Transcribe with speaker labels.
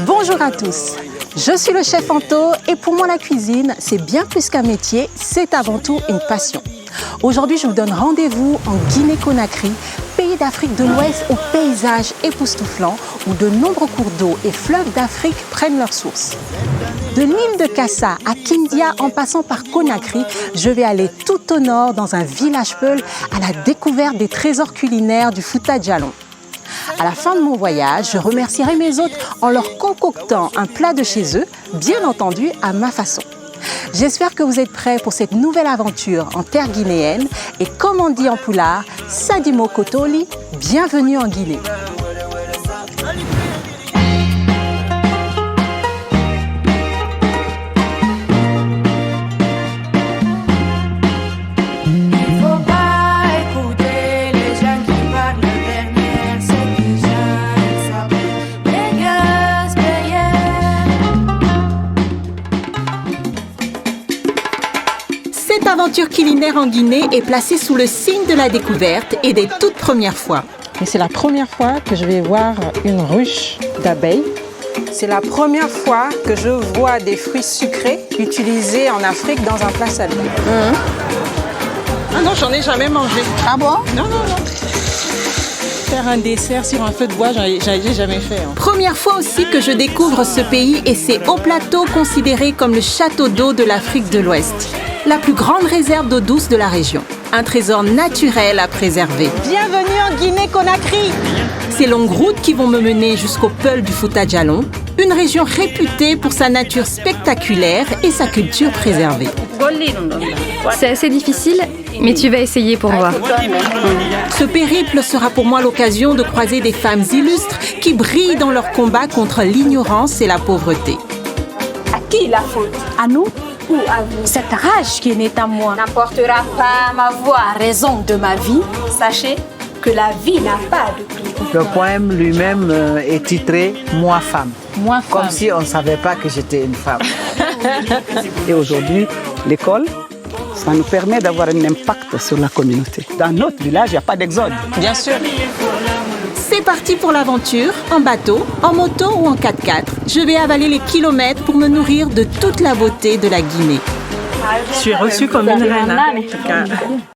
Speaker 1: Bonjour à tous, je suis le chef Anto et pour moi la cuisine, c'est bien plus qu'un métier, c'est avant tout une passion. Aujourd'hui, je vous donne rendez-vous en Guinée-Conakry, pays d'Afrique de l'Ouest aux paysages époustouflants où de nombreux cours d'eau et fleuves d'Afrique prennent leur source. De l'île de Kassa à Kindia en passant par Conakry, je vais aller tout au nord dans un village peul à la découverte des trésors culinaires du Fouta Djallon. À la fin de mon voyage, je remercierai mes hôtes en leur concoctant un plat de chez eux, bien entendu à ma façon. J'espère que vous êtes prêts pour cette nouvelle aventure en terre guinéenne et comme on dit en poulard, Sadimo Kotoli, bienvenue en Guinée. Cette aventure culinaire en Guinée est placée sous le signe de la découverte et des toutes premières fois.
Speaker 2: Et c'est la première fois que je vais voir une ruche d'abeilles. C'est la première fois que je vois des fruits sucrés utilisés en Afrique dans un plat salé. Ah non, j'en ai jamais mangé.
Speaker 1: Ah bon?
Speaker 2: Non. Faire un dessert sur un feu de bois, j'en ai jamais fait.
Speaker 1: Première fois aussi que je découvre ce pays et ses hauts plateaux considérés comme le château d'eau de l'Afrique de l'Ouest. La plus grande réserve d'eau douce de la région. Un trésor naturel à préserver.
Speaker 2: Bienvenue en Guinée-Conakry.
Speaker 1: Ces longues routes qui vont me mener jusqu'au Peul du Fouta Djallon, une région réputée pour sa nature spectaculaire et sa culture préservée.
Speaker 3: C'est assez difficile, mais tu vas essayer pour voir.
Speaker 1: Ce périple sera pour moi l'occasion de croiser des femmes illustres qui brillent dans leur combat contre l'ignorance et la pauvreté.
Speaker 4: À qui la faute? À nous ou à vous? Cette rage qui est née en moi n'apportera pas ma voix à raison de ma vie. Sachez que la vie n'a pas de prix.
Speaker 5: Le poème lui-même est titré « Moi femme ».
Speaker 2: Moi,
Speaker 5: Comme si on ne savait pas que j'étais une femme. Et aujourd'hui, l'école, ça nous permet d'avoir un impact sur la communauté. Dans notre village, il n'y a pas d'exode.
Speaker 2: bien sûr.
Speaker 1: C'est parti pour l'aventure, en bateau, en moto ou en 4x4. Je vais avaler les kilomètres pour me nourrir de toute la beauté de la Guinée.
Speaker 2: Je suis reçue comme une reine.